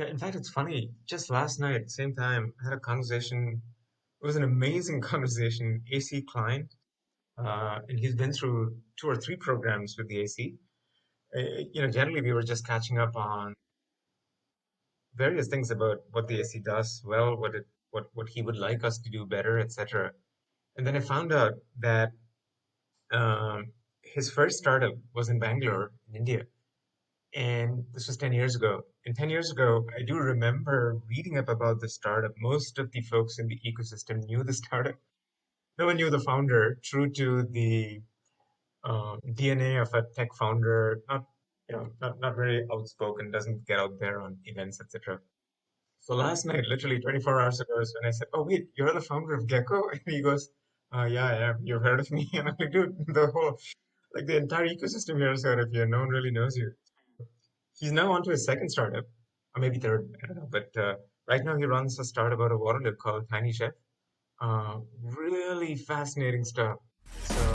Yeah, in fact, it's funny. Just last night, same time, I had a conversation. It was an amazing conversation. AC client, and he's been through two or three programs with the AC. Generally, we were just catching up on various things about what the AC does well, what he would like us to do better, etc. And then I found out that um, his first startup was in Bangalore, in India. And this was 10 years ago. And 10 years ago, I do remember reading up about the startup. Most of the folks in the ecosystem knew the startup. No one knew the founder, true to the DNA of a tech founder, not very outspoken, doesn't get out there on events, etc. So last night, literally 24 hours ago, is when I said, "Oh wait, you're the founder of Gecko," and he goes, "Yeah, I am. You've heard of me?" And I'm like, "Dude, the entire ecosystem here has heard of you. No one really knows you." He's now on to his second startup, or maybe third, I don't know. But right now he runs a startup out of Waterloo called Tiny Chef. Really fascinating stuff. So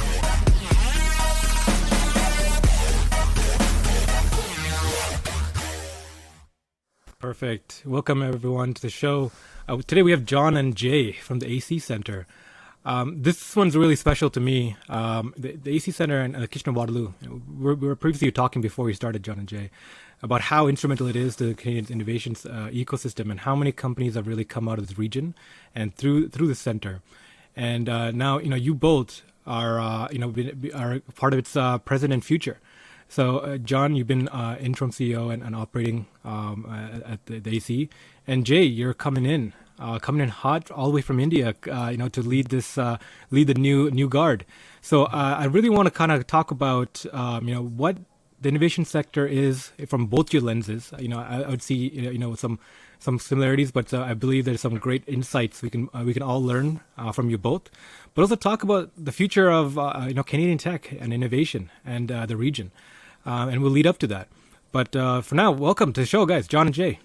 Perfect. Welcome everyone to the show. Today we have John and Jay from the AC Center. This one's really special to me. The AC Center in Kitchener Waterloo. We were previously talking before we started, John and Jay, about how instrumental it is to the Canadian innovations ecosystem and how many companies have really come out of this region and through the center. And now you both are are part of its present and future. So, John, you've been interim CEO and operating at the AC, and Jay, you're coming in hot all the way from India, to lead lead the new guard. So, I really want to kind of talk about, what the innovation sector is from both your lenses. I would see, some similarities, but I believe there's some great insights we can all learn from you both. But also talk about the future of Canadian tech and innovation and the region, and we'll lead up to that. But for now, welcome to the show, guys. John and Jay.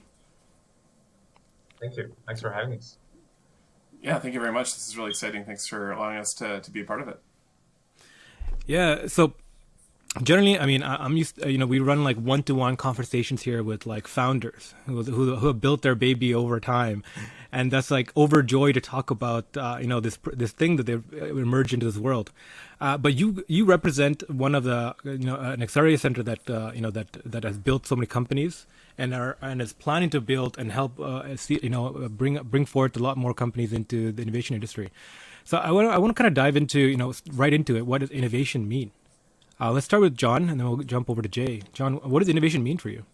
thank you. Thanks for having us. Yeah, thank you very much. This is really exciting. Thanks for allowing us to be a part of it. Yeah. So generally, I mean, I'm used. We run like one-to-one conversations here with like founders who have built their baby over time, and that's like overjoyed to talk about this thing that they've emerged into this world. But you represent one of the an accelerator center that that has built so many companies and is planning to build and help bring forth a lot more companies into the innovation industry. So I want to kind of dive into right into it. What does innovation mean? Let's start with John, and then we'll jump over to Jay. John, what does innovation mean for you?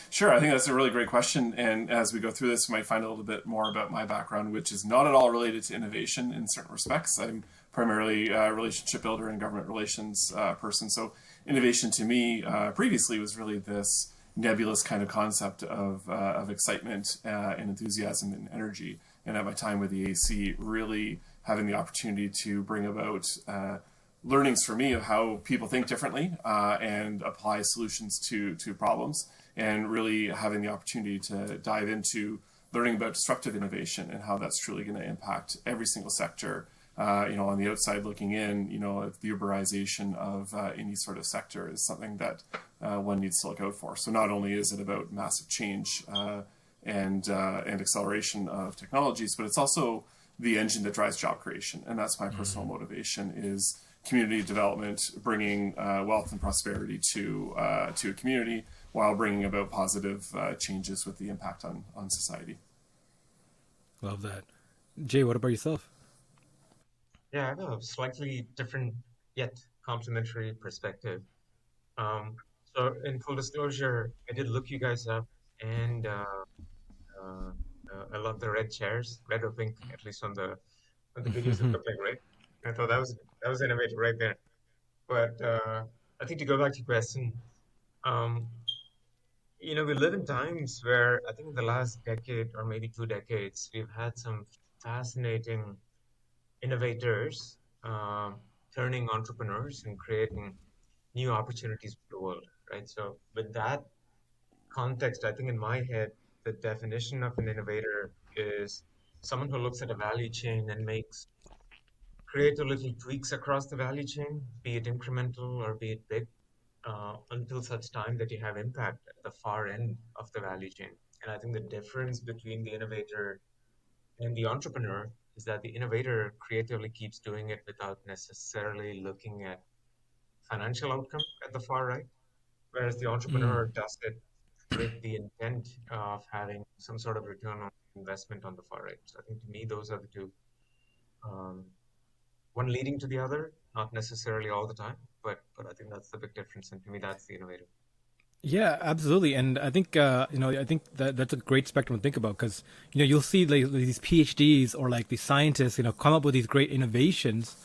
Sure, I think that's a really great question. And as we go through this, we might find a little bit more about my background, which is not at all related to innovation in certain respects. I'm primarily a relationship builder and government relations person. So innovation to me previously was really this nebulous kind of concept of excitement and enthusiasm and energy. And at my time with the AC, really having the opportunity to bring about learnings for me of how people think differently and apply solutions to problems, and really having the opportunity to dive into learning about disruptive innovation and how that's truly going to impact every single sector. On the outside looking in, the Uberization of any sort of sector is something that one needs to look out for. So not only is it about massive change and acceleration of technologies, but it's also the engine that drives job creation. And that's my personal motivation is community development, bringing wealth and prosperity to a community while bringing about positive changes with the impact on society. Love that. Jay, what about yourself? Yeah, I have a slightly different yet complementary perspective. Um, so in full disclosure, I did look you guys up, and uh, I love the red chairs, red or pink, at least on the videos it looked like red. I thought that was innovative right there. But I think to go back to your question, um, we live in times where I think in the last decade or maybe 2 decades, we've had some fascinating innovators turning entrepreneurs and creating new opportunities for the world, right? So with that context, I think in my head, the definition of an innovator is someone who looks at a value chain and makes creative little tweaks across the value chain, be it incremental or be it big, until such time that you have impact at the far end of the value chain. And I think the difference between the innovator and the entrepreneur is that the innovator creatively keeps doing it without necessarily looking at financial outcome at the far right, whereas the Mm. entrepreneur does it with the intent of having some sort of return on investment on the far right. So I think to me, those are the two, um, one leading to the other, not necessarily all the time, but I think that's the big difference. And to me, that's the innovator. Yeah, absolutely, and I think I think that that's a great spectrum to think about because you'll see like these PhDs or like these scientists come up with these great innovations,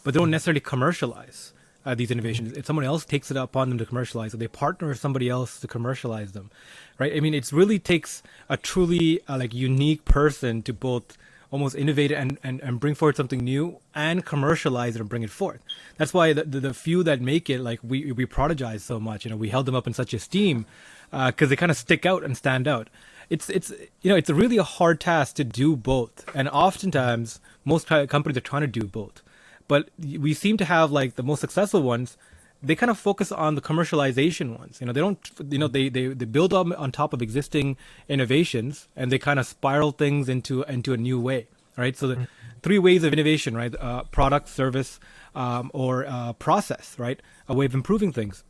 but they don't Mhm. necessarily commercialize these Mhm. innovations. If someone else takes it upon them to commercialize, or they partner with somebody else to commercialize them, right? I mean, it really takes a truly like unique person to both almost innovate and bring forward something new and commercialize it and bring it forth. That's why the few that make it, like we prodigize so much. We held them up in such esteem because they kind of stick out and stand out. It's it's really a hard task to do both, and oftentimes most companies are trying to do both, but we seem to have like the most successful ones. They kind of focus on the commercialization ones. They don't, they build on top of existing innovations and they kind of spiral things into a new way, right? So the Mhm. three ways of innovation, right? Product, service, or process, right? A way of improving things.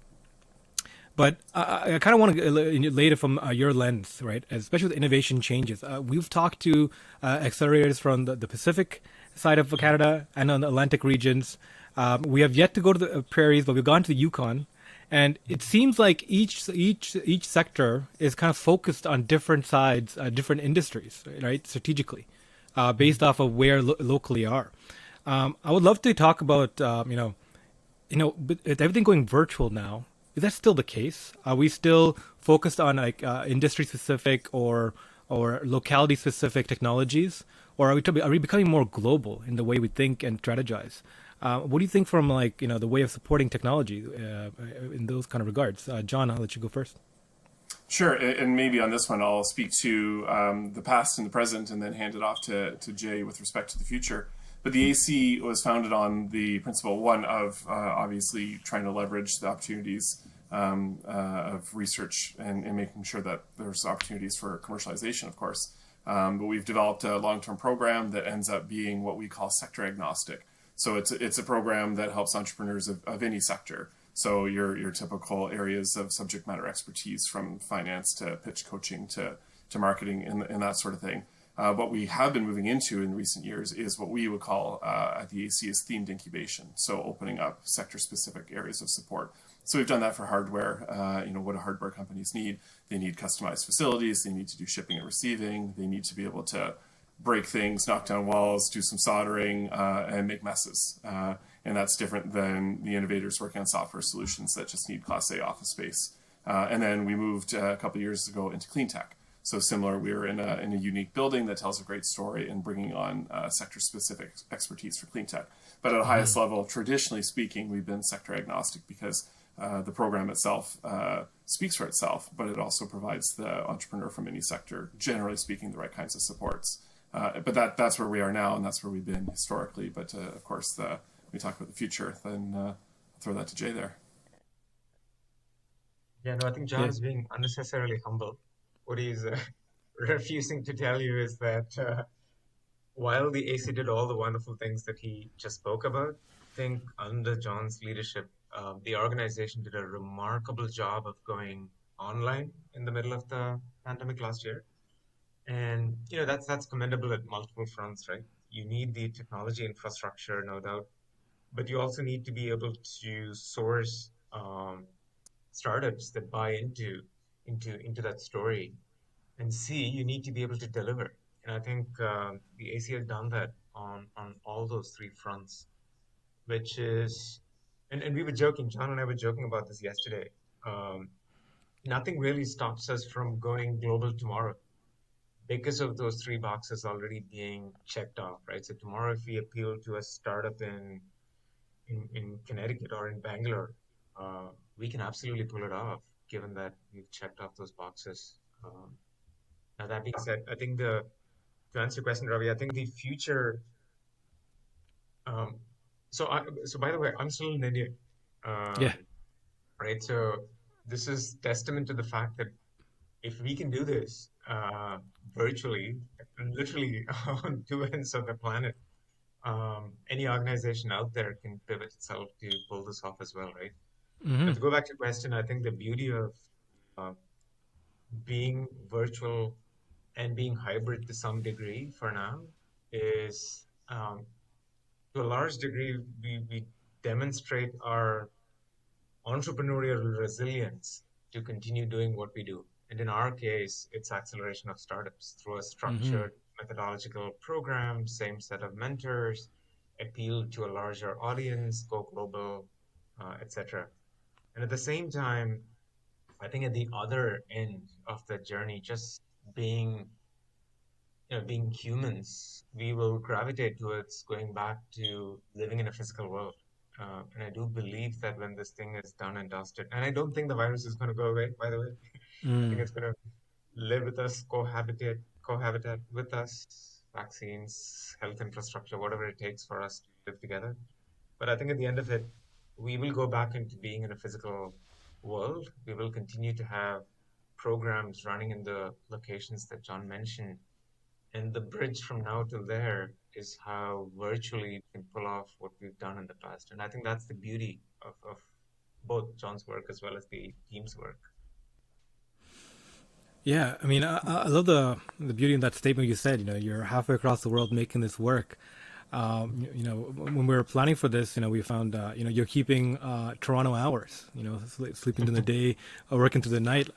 But I kind of want to lay it from your lens, right? Especially with innovation changes. We've talked to accelerators from the Pacific side of Canada and on the Atlantic regions. We have yet to go to the prairies, but we've gone to the Yukon, and it seems like each sector is kind of focused on different sides, different industries, right? Strategically, based Mhm. off of where locally are. I would love to talk about with everything going virtual now, is that still the case? Are we still focused on like industry specific or locality specific technologies, or are we becoming more global in the way we think and strategize? What do you think from like the way of supporting technology in those kind of regards? John, I'll let you go first. Sure, and maybe on this one, I'll speak to the past and the present, and then hand it off to Jay with respect to the future. But the AC was founded on the principle one of obviously trying to leverage the opportunities of research and making sure that there's opportunities for commercialization, of course. But we've developed a long-term program that ends up being what we call sector agnostic. So it's a program that helps entrepreneurs of any sector. So your typical areas of subject matter expertise, from finance to pitch coaching to marketing and that sort of thing. What we have been moving into in recent years is what we would call at the AC is themed incubation. So opening up sector specific areas of support. So we've done that for hardware. What do hardware companies need? They need customized facilities. They need to do shipping and receiving. They need to be able to break things, knock down walls, do some soldering, and make messes. And that's different than the innovators working on software solutions that just need Class A office space. And then we moved a couple of years ago into clean tech. So similar, we were in a unique building that tells a great story and bringing on sector-specific expertise for clean tech. But at the highest Mhm. level, traditionally speaking, we've been sector agnostic because the program itself speaks for itself, but it also provides the entrepreneur from any sector, generally speaking, the right kinds of supports. But that's where we are now, and that's where we've been historically. But of course, we talk about the future, then I'll throw that to Jay there. Yeah, no, I think John Yeah. is being unnecessarily humble. What he's refusing to tell you is that while the AC did all the wonderful things that he just spoke about, I think under John's leadership, the organization did a remarkable job of going online in the middle of the pandemic last year. And that's commendable at multiple fronts, right? You need the technology infrastructure, no doubt, but you also need to be able to source startups that buy into that story. And C, you need to be able to deliver. And I think the AC has done that on all those three fronts, which is, and we were joking, John and I were joking about this yesterday. Um, Nothing really stops us from going global tomorrow because of those three boxes already being checked off, right? So tomorrow, if we appeal to a startup in Connecticut or in Bangalore, we can absolutely pull it off, given that we've checked off those boxes. Now that being said, I think the to answer your question, Ravi, I think the future. Um, so by the way, I'm still in India, Yeah. right? So this is testament to the fact that if we can do this, uh, virtually, literally on two ends of the planet. Any organization out there can pivot itself to pull this off as well, right? Hmm. And to go back to your question, I think the beauty of uh, being virtual and being hybrid to some degree for now is to a large degree, we demonstrate our entrepreneurial resilience to continue doing what we do. And in our case, it's acceleration of startups through a Hmm. structured methodological program, same set of mentors, appeal to a larger audience, go global, etc. And at the same time, I think at the other end of the journey, just being being humans, we will gravitate towards going back to living in a physical world. And I do believe that when this thing is done and dusted, and I don't think the virus is going to go away, by the way. I think Mm. it's going to live with us, cohabitat with us, vaccines, health infrastructure, whatever it takes for us to live together. But I think at the end of it, we will go back into being in a physical world. We will continue to have programs running in the locations that John mentioned, and the bridge from now till there is how virtually we can pull off what we've done in the past. And I think that's the beauty of both John's work as well as the team's work. Yeah, I mean, I love the beauty in that statement you said. You know, you're halfway across the world making this work. You know, when we were planning for this, you know, we found, you know, you're keeping Toronto hours. You know, sleeping during the day, working through the night.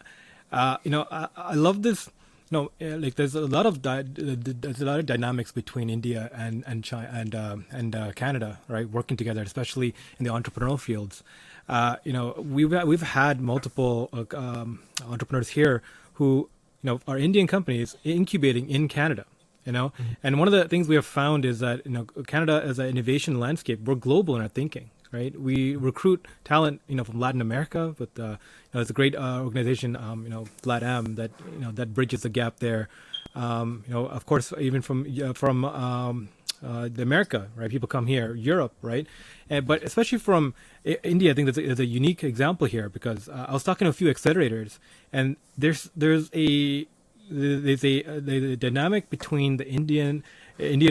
You know, I love this. No, like there's a lot of there's a lot of dynamics between India and China and Canada, right? Working together, especially in the entrepreneurial fields. You know, we've had multiple entrepreneurs here who, you know, are Indian companies incubating in Canada. You know, Mhm. and one of the things we have found is that, you know, Canada as an innovation landscape, we're global in our thinking, right? We recruit talent, you know, from Latin America, but you know, it's a great organization, you know, LATAM, that, you know, that bridges the gap there. You know, of course, even from the America, right? People come here, Europe, right? But especially from India, I think there's a unique example here because I was talking to a few accelerators, and there's the dynamic between the Indian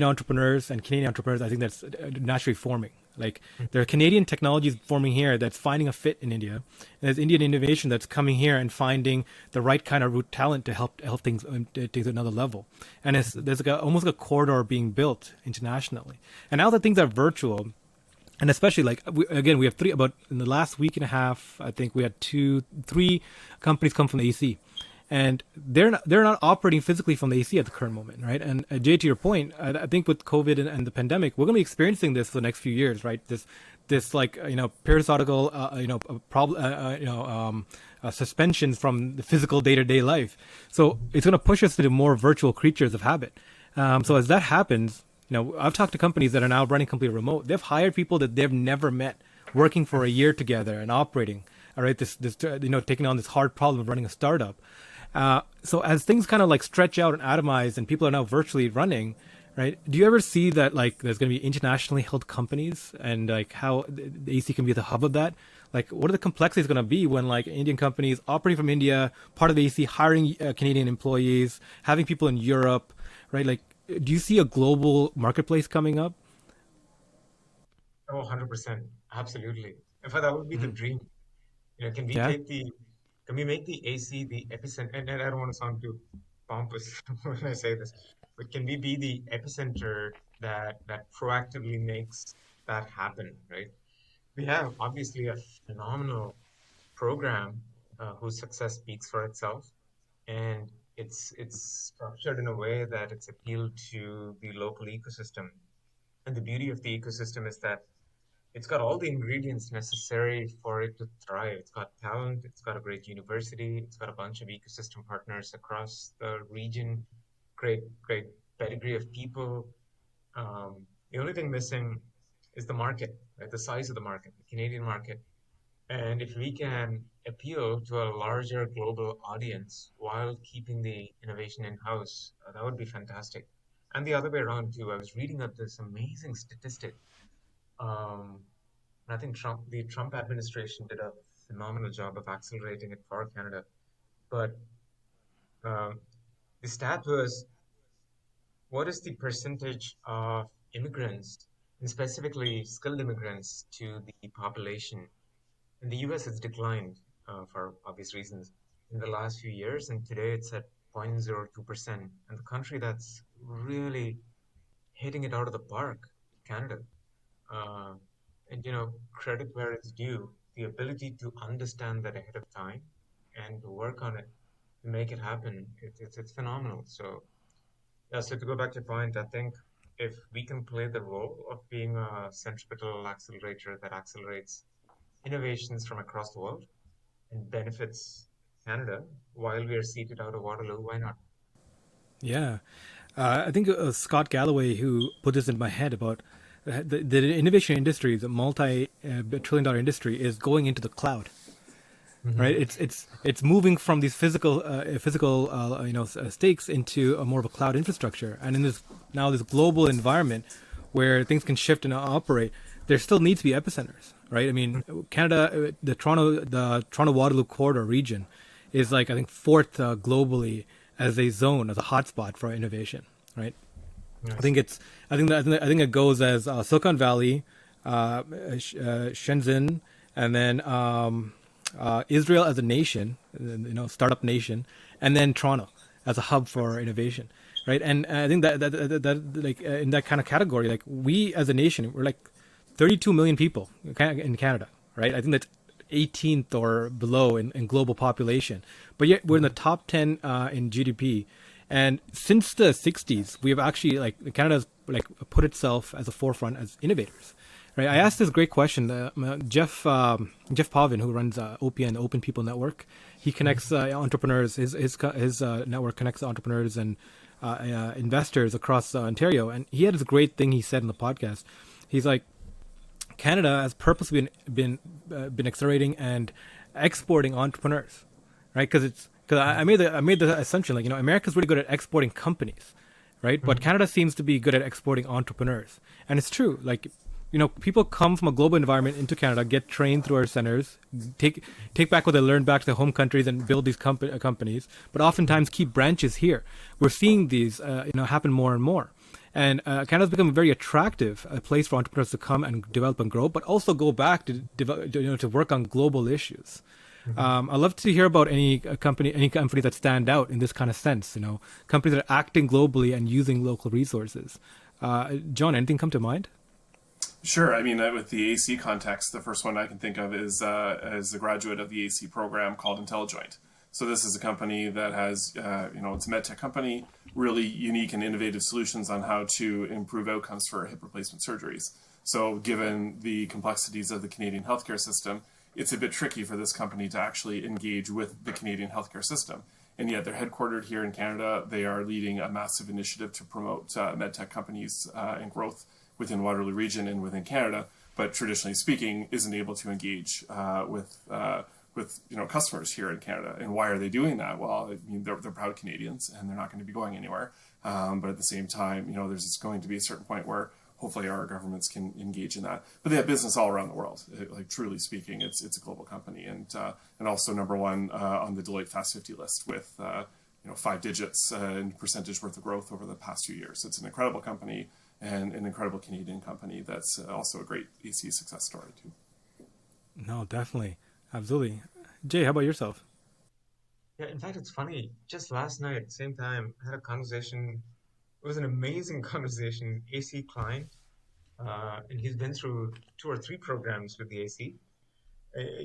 entrepreneurs and Canadian entrepreneurs. I think that's naturally forming. Like, there are Canadian technologies forming here that's finding a fit in India, and there's Indian innovation that's coming here and finding the right kind of root talent to help things take to another level. And there's like almost like a corridor being built internationally. And now that things are virtual, and especially like again, we have about in the last week and a half, I think we had three companies come from the AC, and they're not operating physically from the AC at the current moment, right? And Jay, to your point, I think with COVID and the pandemic, we're going to be experiencing this for the next few years, right? This like, you know, periodical you know, problem you know, suspensions from the physical day-to-day life. So it's going to push us into more virtual creatures of habit. So as that happens, you know, I've talked to companies that are now running completely remote. They've hired people that they've never met, working for a year together and operating. All right, this you know, taking on this hard problem of running a startup. So as things kind of like stretch out and atomize, and people are now virtually running, right? Do you ever see that like there's going to be internationally held companies, and like how the AC can be the hub of that? Like, what are the complexities going to be when like Indian companies operating from India, part of AC, hiring Canadian employees, having people in Europe, right? Like, do you see a global marketplace coming up? Oh, 100%. Absolutely. In fact, that would be the Hmm. dream. Can we Yeah. take can we make the AC the epicenter? And I don't want to sound too pompous when I say this, but can we be the epicenter that proactively makes that happen, right? We have obviously a phenomenal program whose success speaks for itself, and it's structured in a way that it's appealed to the local ecosystem. And the beauty of the ecosystem is that it's got all the ingredients necessary for it to thrive. It's got talent, it's got a great university, it's got a bunch of ecosystem partners across the region, great pedigree of people. The only thing missing is the market, right? The size of the market, the Canadian market. And if we can appeal to a larger global audience while keeping the innovation in-house, that would be fantastic. And the other way around too. I was reading up this amazing statistic. Um, and I think the Trump administration did a phenomenal job of accelerating it for Canada. But um, The stat was, what is the percentage of immigrants, and specifically skilled immigrants, to the population? In the US, it's declined for obvious reasons in the last few years, and today it's at 0.02%. And the country that's really hitting it out of the park, Canada. Uh, and credit where it's due, the ability to understand that ahead of time and work on it to make it happen, it's phenomenal. So yeah, so to go back to your point, I think if we can play the role of being a centripetal accelerator that accelerates innovations from across the world and benefits Canada while we are seated out of Waterloo, why not? Yeah. I think Scott Galloway, who put this in my head about the innovation industry, the multi-trillion-dollar industry, is going into the cloud. Hmm. Right? It's moving from these physical stakes into a more of a cloud infrastructure, and in this global environment where things can shift and operate, there still needs to be epicenters, right? I mean, Canada, the Toronto Waterloo corridor region, is like I think fourth globally as a zone, as a hotspot for innovation, right? I Nice. think it's I think it goes as Silicon Valley, Shenzhen, and then Israel as a nation, startup nation, and then Toronto as a hub for innovation, right? And I think that like in that kind of category, like we as a nation, we're like 32 million people in Canada, right? I think that's 18th or below in global population, but yet we're in the Hmm. top 10 in GDP. And since the 60s, we have actually like Canada's like put itself as a forefront as innovators, right? I asked this great question. Jeff Pavin, who runs OPN, Open People Network, he connects entrepreneurs. His network connects entrepreneurs and investors across Ontario. And he had this great thing he said in the podcast. He's like, Canada has purposely been accelerating and exporting entrepreneurs, right? Because I made the assumption, like, America's really good at exporting companies, right? But Hmm. Canada seems to be good at exporting entrepreneurs, and it's true. Like, people come from a global environment into Canada, get trained through our centers, take back what they learned back to their home countries, and build these companies. But oftentimes keep branches here. We're seeing these, happen more and more. And Canada's become a very attractive place for entrepreneurs to come and develop and grow, but also go back to work on global issues. Hmm. I'd love to hear about any company that stand out in this kind of sense. Companies that are acting globally and using local resources. John, anything come to mind? Sure. I mean, with the AC context, the first one I can think of is as a graduate of the AC program called Intellijoint. So this is a company that has, it's a med tech company, really unique and innovative solutions on how to improve outcomes for hip replacement surgeries. So given the complexities of the Canadian healthcare system, it's a bit tricky for this company to actually engage with the Canadian healthcare system. And yet they're headquartered here in Canada. They are leading a massive initiative to promote medtech companies and growth within Waterloo region and within Canada, but traditionally speaking, isn't able to engage with customers here in Canada. And why are they doing that? Well, I mean, they're proud Canadians, and they're not going to be going anywhere. But at the same time, there's going to be a certain point where hopefully our governments can engage in that. But they have business all around the world. Like truly speaking, it's a global company, and also number one on the Deloitte Fast 50 list with 5 digits in percentage worth of growth over the past few years. It's an incredible company and an incredible Canadian company that's also a great AC success story too. No, definitely, absolutely. Jay, how about yourself? Yeah, in fact, it's funny. Just last night, same time, I had a conversation. It was an amazing conversation. AC client, and he's been through two or three programs with the AC.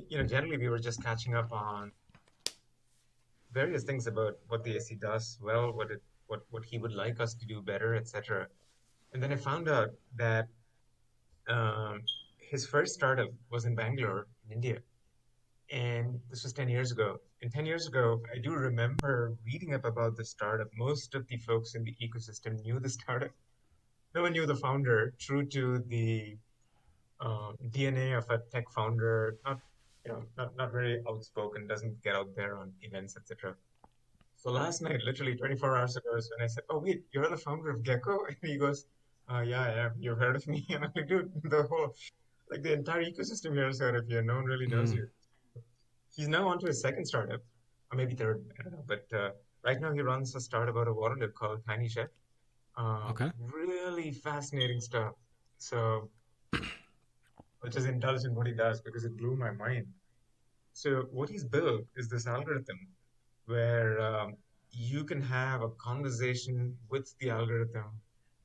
Generally, we were just catching up on various things about what the AC does well, what he would like us to do better, etc. And then I found out that um, his first startup was in Bangalore, in India, and this was 10 years ago. And 10 years ago, I do remember reading up about the startup. Most of the folks in the ecosystem knew the startup. No one knew the founder, true to the DNA of a tech founder, not very outspoken, doesn't get out there on events, etc. So last night, literally 24 hours ago, is when I said, "Oh wait, you're the founder of Gecko," and he goes, "Yeah, I am. You've heard of me?" And I'm like, "Dude, the entire ecosystem here has heard of you. No one really knows Mm. you." He's now on to his second startup, or maybe third. I don't know, but Right now, he runs a startup out of Waterloo called Tiny Chef. Okay. Really fascinating stuff. So I'll just indulge in what he does because it blew my mind. So what he's built is this algorithm where you can have a conversation with the algorithm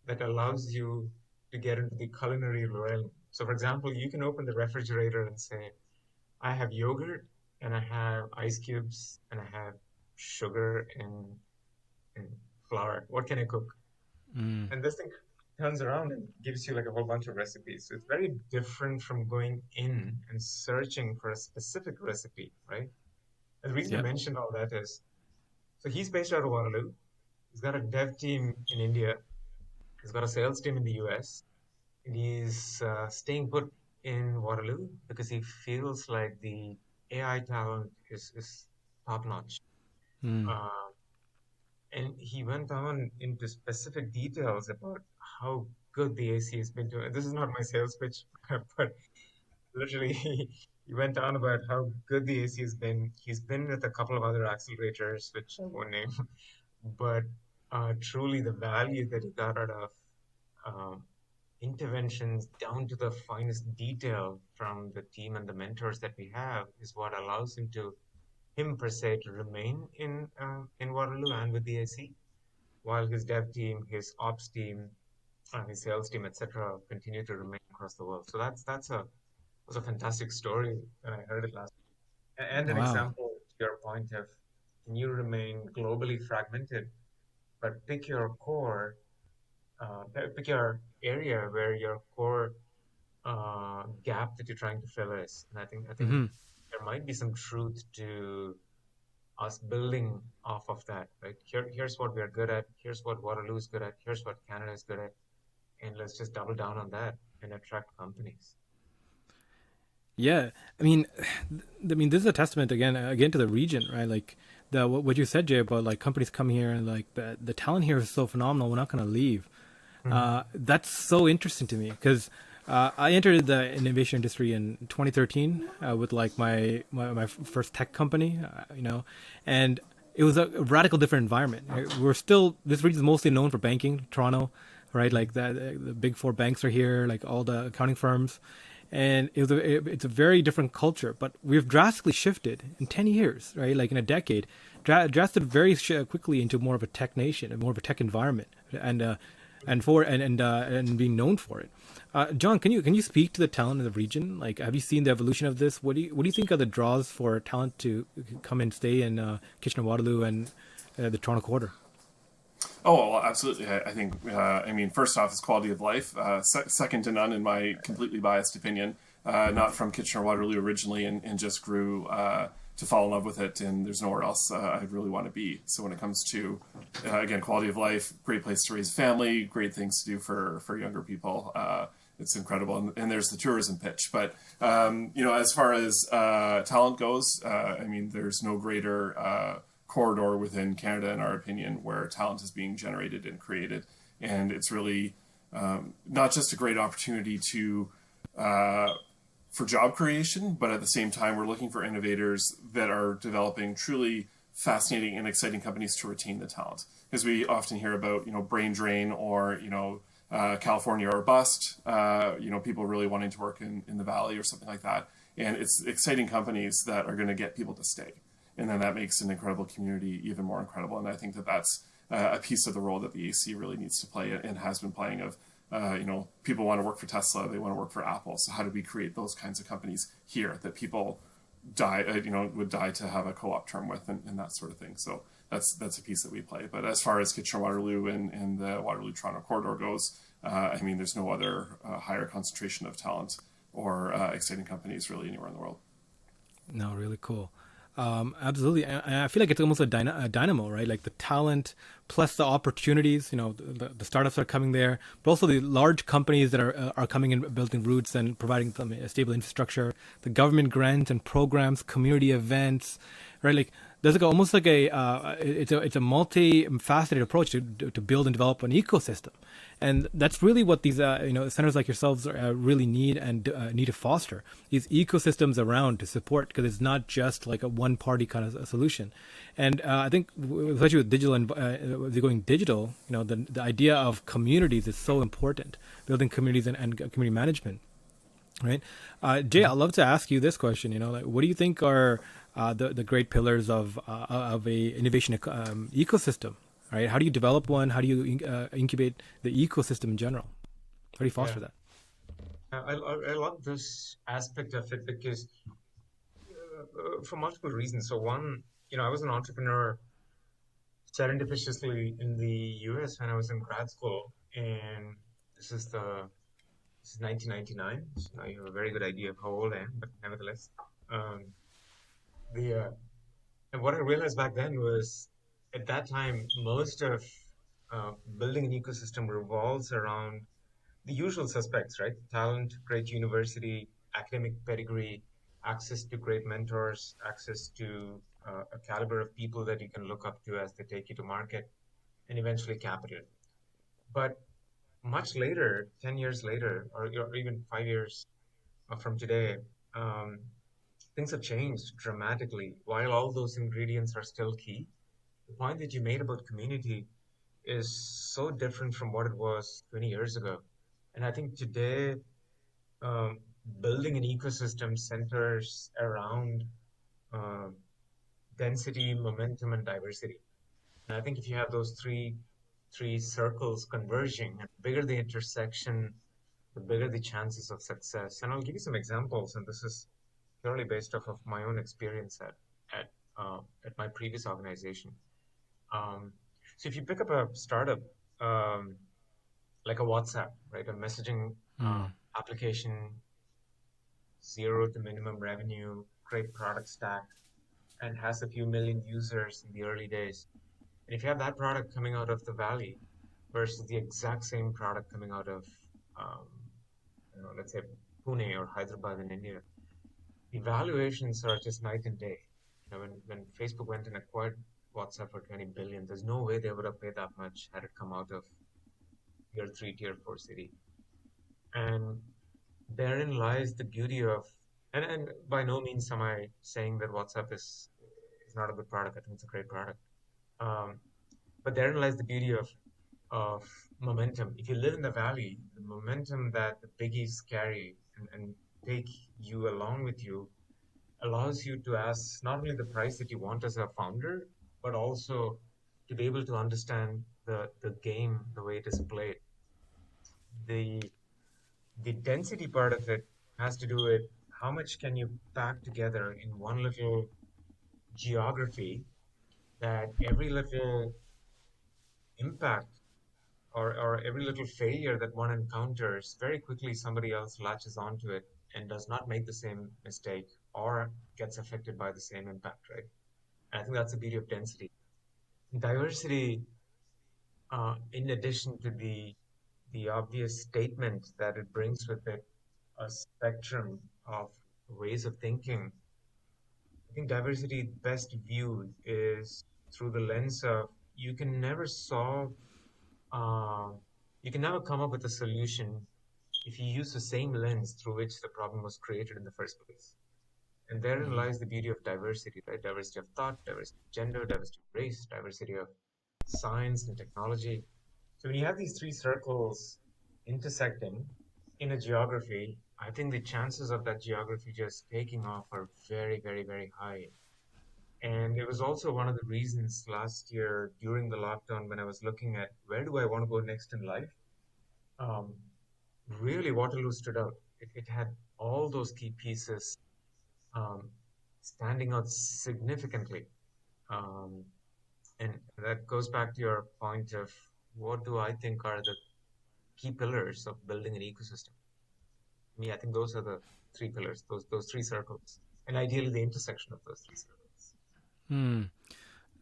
that allows you to get into the culinary realm. So, for example, you can open the refrigerator and say, I have yogurt and I have ice cubes and I have sugar and flour. What can I cook? Mm. And this thing turns around and gives you like a whole bunch of recipes. So it's very different from going in and searching for a specific recipe, right? And the reason I Yeah. mentioned all that is so he's based out of Waterloo. He's got a dev team in India. He's got a sales team in the US. And he's staying put in Waterloo because he feels like the AI talent is top notch. Mm. Uh, and he went on into specific details about how good the AC has been doing. This is not my sales pitch, but literally he went on about how good the AC has been. He's been with a couple of other accelerators, which I won't name, but truly the value that he got out of um, interventions down to the finest detail from the team and the mentors that we have is what allows him per se to remain in Waterloo and with the AC, while his dev team, his ops team, his sales team, etc., continue to remain across the world. So that's a was a fantastic story when I heard it last. And an Wow. example to your point of can you remain globally fragmented, but pick your core, pick your area where your core gap that you're trying to fill is. And I think Hmm. there might be some truth to us building off of that, right? Here's what we're good at. Here's what Waterloo is good at. Here's what Canada is good at, and let's just double down on that and attract companies. Yeah, I mean, I mean, this is a testament again to the region, right? Like what you said, Jay, about like companies coming here and like the talent here is so phenomenal. We're not going to leave. Hmm. That's so interesting to me because I entered the innovation industry in 2013 with like my first tech company, and it was a radical different environment. We're still this region is mostly known for banking, Toronto, right? Like the big four banks are here, like all the accounting firms, and it's a very different culture. But we've drastically shifted in 10 years, right? Like in a decade, drasted very quickly into more of a tech nation and more of a tech environment, and being known for it. John, can you speak to the talent in the region? Like, have you seen the evolution of this? What do you think are the draws for talent to come and stay in Kitchener Waterloo and the Toronto Quarter? Oh, well, absolutely. I think, I mean, first off, is quality of life. Second to none, in my completely biased opinion. Not from Kitchener Waterloo originally, and just grew to fall in love with it. And there's nowhere else I'd really want to be. So when it comes to, again, quality of life, great place to raise a family, great things to do for younger people. It's incredible, and there's the tourism pitch. But as far as talent goes, I mean, there's no greater corridor within Canada, in our opinion, where talent is being generated and created. And it's really not just a great opportunity for job creation, but at the same time, we're looking for innovators that are developing truly fascinating and exciting companies to retain the talent. Because we often hear about, brain drain or, California or bust, people really wanting to work in the Valley or something like that. And it's exciting companies that are going to get people to stay. And then that makes an incredible community even more incredible. And I think that that's a piece of the role that the AC really needs to play and has been playing of, people want to work for Tesla, they want to work for Apple. So how do we create those kinds of companies here that people would die to have a co-op term with and that sort of thing. So that's a piece that we play. But as far as Kitchener Waterloo and the Waterloo Toronto corridor goes, I mean, there's no other higher concentration of talent or exciting companies really anywhere in the world. No, really cool. Absolutely. And I feel like it's almost a dynamo, right? Like the talent plus the opportunities, the startups are coming there, but also the large companies that are coming and building roots and providing them a stable infrastructure, the government grants and programs, community events, right? Like there's like almost like it's a multi-faceted approach to build and develop an ecosystem, and that's really what these centers like yourselves really need and need to foster these ecosystems around to support, because it's not just like a one party kind of a solution. And I think especially with digital and going digital, the idea of communities is so important, building communities and community management. Right, Jay, I'd love to ask you this question. Like, what do you think are the great pillars of a innovation ecosystem? Right, how do you develop one? How do you incubate the ecosystem in general? How do you Yeah. foster that? I love this aspect of it because for multiple reasons. So one, I was an entrepreneur serendipitously in the US when I was in grad school, and this is 1999. So now you have a very good idea of how old I am, but nevertheless, um, the and what I realized back then was at that time most of building an ecosystem revolves around the usual suspects, right? Talent, great university, academic pedigree, access to great mentors, access to a caliber of people that you can look up to as they take you to market, and eventually capital. But much later, 10 years later, or even 5 years from today, um, things have changed dramatically. While all those ingredients are still key, the point that you made about community is so different from what it was 20 years ago. And I think today, um, building an ecosystem centers around um density, momentum, and diversity. And I think if you have those three circles converging, and the bigger the intersection, the bigger the chances of success. And I'll give you some examples, and this is purely based off of my own experience at my previous organization. Um, so if you pick up a startup um, like a WhatsApp, right, a messaging application, zero to minimum revenue, great product stack, and has a few million users in the early days. And if you have that product coming out of the valley versus the exact same product coming out of, um, let's say Pune or Hyderabad in India, the valuations are just night and day. When Facebook went and acquired WhatsApp for 20 billion, there's no way they would have paid that much had it come out of tier three, tier four city. And therein lies the beauty of, and by no means am I saying that WhatsApp is not a good product. I think it's a great product. Um, but therein lies the beauty of momentum. If you live in the valley, the momentum that the biggies carry and take you along with you allows you to ask not only the price that you want as a founder, but also to be able to understand the game, the way it is played. The the density part of it has to do with how much can you pack together in one little geography that every little impact or every little failure that one encounters, very quickly somebody else latches onto it and does not make the same mistake or gets affected by the same impact, right? And I think that's the beauty of density. Diversity, in addition to the obvious statement that it brings with it, a spectrum of ways of thinking. I think diversity best viewed is through the lens of you can never solve, uh, you can never come up with a solution if you use the same lens through which the problem was created in the first place. And therein lies the beauty of diversity, right? Diversity of thought, diversity of gender, diversity of race, diversity of science and technology. So when you have these three circles intersecting in a geography, I think the chances of that geography just taking off are very, very, very high. And it was also one of the reasons last year during the lockdown when I was looking at where do I want to go next in life. Um, Really, Waterloo stood out. It had all those key pieces um, standing out significantly. Um, and that goes back to your point of what do I think are the key pillars of building an ecosystem. Me, I think those are the three pillars, those three circles, and ideally the intersection of those three circles.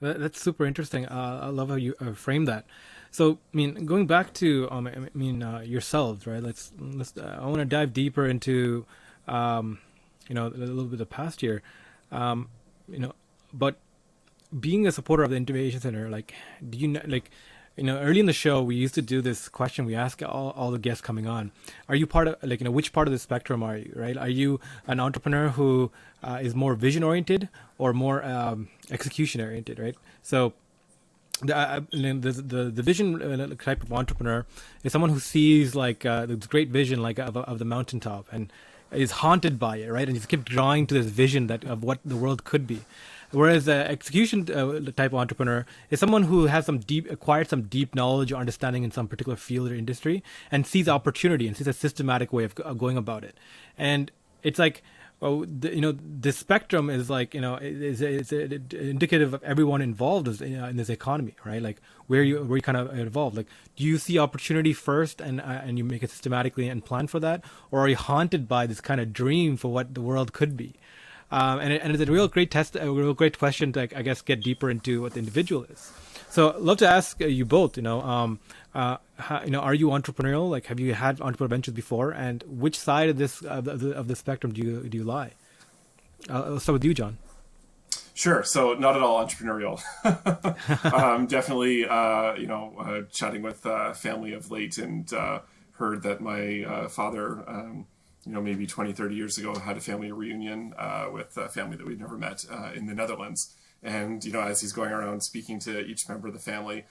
That's super interesting. I love how you frame that. So, I mean, going back to, yourselves, right? Let's. I want to dive deeper into, a little bit of the past year, um, you know, but being a supporter of the Innovation Center, like, do you know, like, early in the show, we used to do this question. We ask all the guests coming on, are you part of, like, which part of the spectrum are you, right? Are you an entrepreneur who is more vision oriented or more execution oriented, right? So the vision type of entrepreneur is someone who sees like this great vision like of the mountaintop and is haunted by it, right? And just keep drawing to this vision that of what the world could be. Whereas the execution type of entrepreneur is someone who has acquired some deep knowledge or understanding in some particular field or industry and sees opportunity and sees a systematic way of going about it. And it's like, the spectrum is like, is indicative of everyone involved in this economy, right? Like where you kind of involved. Like, do you see opportunity first and you make it systematically and plan for that, or are you haunted by this kind of dream for what the world could be? And it's a real great question to, I guess, get deeper into what the individual is. So I'd love to ask you both, are you entrepreneurial? Like, have you had entrepreneurial ventures before? And which side of this of the spectrum do you lie? I'll start with you, John. Sure. So not at all entrepreneurial. Definitely, chatting with family of late and heard that my father, maybe 20, 30 years ago had a family reunion with a family that we'd never met in the Netherlands. And, as he's going around speaking to each member of the family,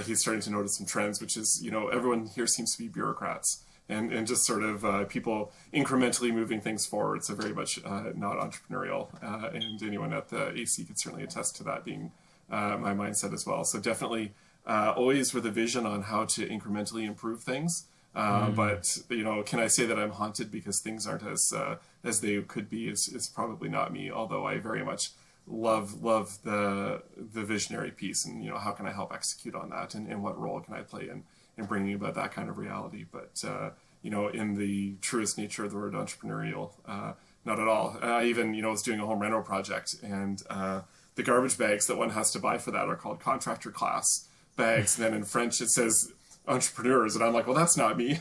he's starting to notice some trends, which is, everyone here seems to be bureaucrats and just sort of people incrementally moving things forward. So very much not entrepreneurial. And anyone at the AC could certainly attest to that being my mindset as well. So definitely always with a vision on how to incrementally improve things. But, can I say that I'm haunted because things aren't as they could be is probably not me, although I very much love the visionary piece and, how can I help execute on that and what role can I play in bringing about that kind of reality. But, in the truest nature of the word entrepreneurial, not at all. I even, was doing a home rental project and the garbage bags that one has to buy for that are called contractor class bags. And then in French it says entrepreneurs, and I'm like, well, that's not me.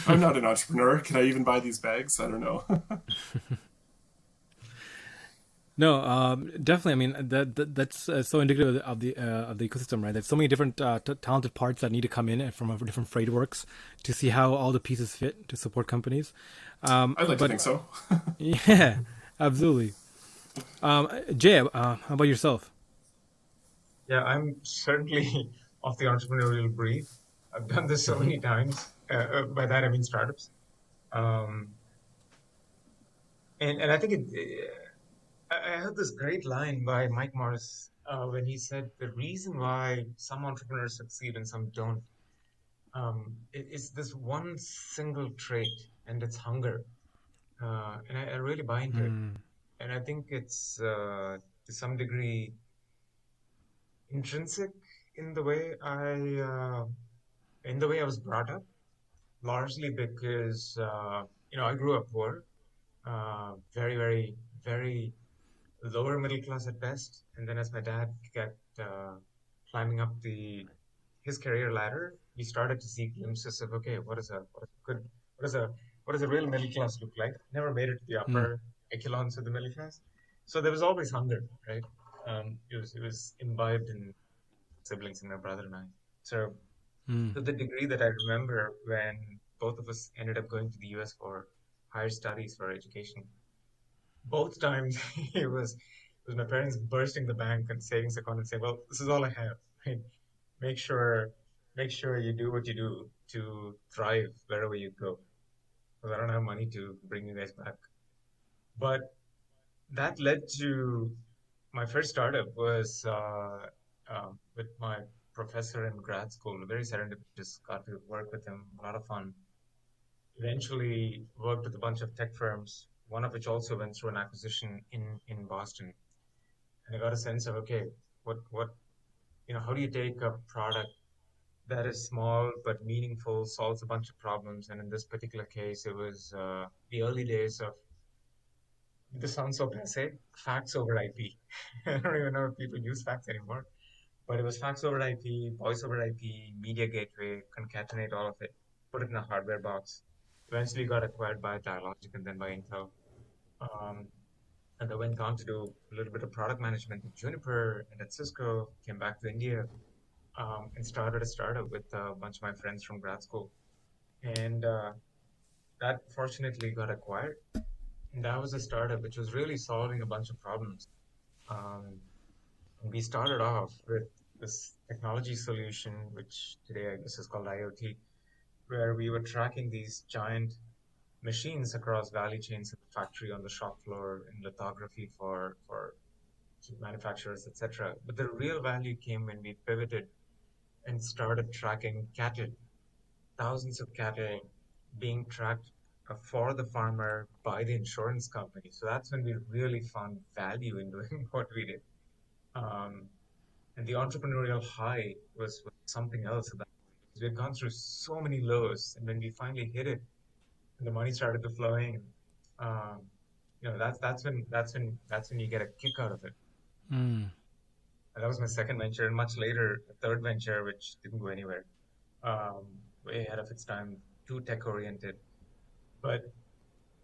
I'm not an entrepreneur. Can I even buy these bags? I don't know. No, definitely. I mean, that's so indicative of the ecosystem, right? There's so many different talented parts that need to come in from different frameworks to see how all the pieces fit to support companies. I'd like to think so. Yeah, absolutely. Jay, how about yourself? Yeah, I'm certainly of the entrepreneurial breed. I've done this so many times. By that I mean startups. Um, and I think I heard this great line by Mike Morris when he said the reason why some entrepreneurs succeed and some don't is this one single trait, and it's hunger. And I really buy into it. Mm, And I think it's to some degree intrinsic in the way I was brought up, largely because I grew up poor, very, very, very lower middle class at best. And then as my dad kept climbing up his career ladder, we started to see glimpses of, okay, what is a what does a real middle class look like? Never made it to the mm, upper echelons of the middle class. So there was always hunger, right? It was imbibed in siblings and my brother and I. So mm, to the degree that I remember when both of us ended up going to the US for higher studies for education, both times it was my parents bursting the bank and savings account and saying, "Well, this is all I have. Right? Make sure make sure you do what you do to thrive wherever you go, because I don't have money to bring you guys back." But that led to my first startup was with my professor in grad school. Very serendipitous. Got to work with him. A lot of fun. Eventually worked with a bunch of tech firms, one of which also went through an acquisition in Boston. And I got a sense of, okay, how do you take a product that is small but meaningful, solves a bunch of problems? And in this particular case, it was the early days of, this sounds so passe, facts over IP. I don't even know if people use facts anymore, but it was facts over IP, voice over IP, media gateway, concatenate all of it, put it in a hardware box. Eventually got acquired by Dialogic and then by Intel. Um, and I went on to do a little bit of product management at Juniper and at Cisco, came back to India, and started a startup with a bunch of my friends from grad school. And that fortunately got acquired. And that was a startup which was really solving a bunch of problems. Um, and we started off with this technology solution, which today I guess is called IoT, where we were tracking these giant machines across value chains in the factory, on the shop floor, in lithography for chip manufacturers, etc. But the real value came when we pivoted and started tracking cattle, thousands of cattle being tracked for the farmer by the insurance company. So that's when we really found value in doing what we did. Um, and the entrepreneurial high was something else at that point. We had gone through so many lows, and when we finally hit it, and the money started to flow in, um, that's when you get a kick out of it. Mm. And that was my second venture, and much later, a third venture, which didn't go anywhere. Um, Way ahead of its time, too tech oriented. But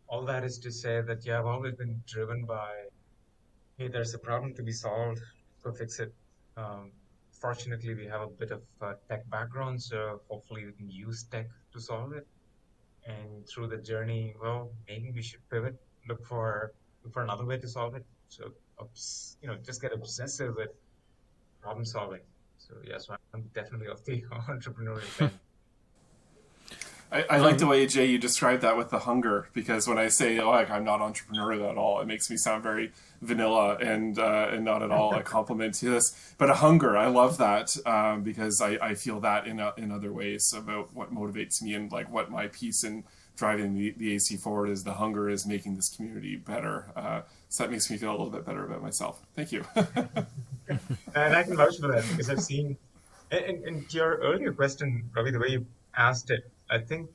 all that is to say that, yeah, I've always been driven by, hey, there's a problem to be solved, go fix it. Um, Fortunately, we have a bit of tech background, so hopefully we can use tech to solve it. And through the journey, well, maybe we should pivot, look for another way to solve it. So, just get obsessive with problem solving. So yeah, so I'm definitely of the entrepreneurial bent. I like the way, Jay, you described that with the hunger, because when I say, oh, like, I'm not entrepreneurial at all, it makes me sound very vanilla and not at all a compliment to this. But a hunger, I love that, because I feel that in other ways about what motivates me, and like what my piece in driving the AC forward is. The hunger is making this community better. So that makes me feel a little bit better about myself. Thank you. And I can vouch for that because I've seen, and to your earlier question, Ravi, the way you asked it, I think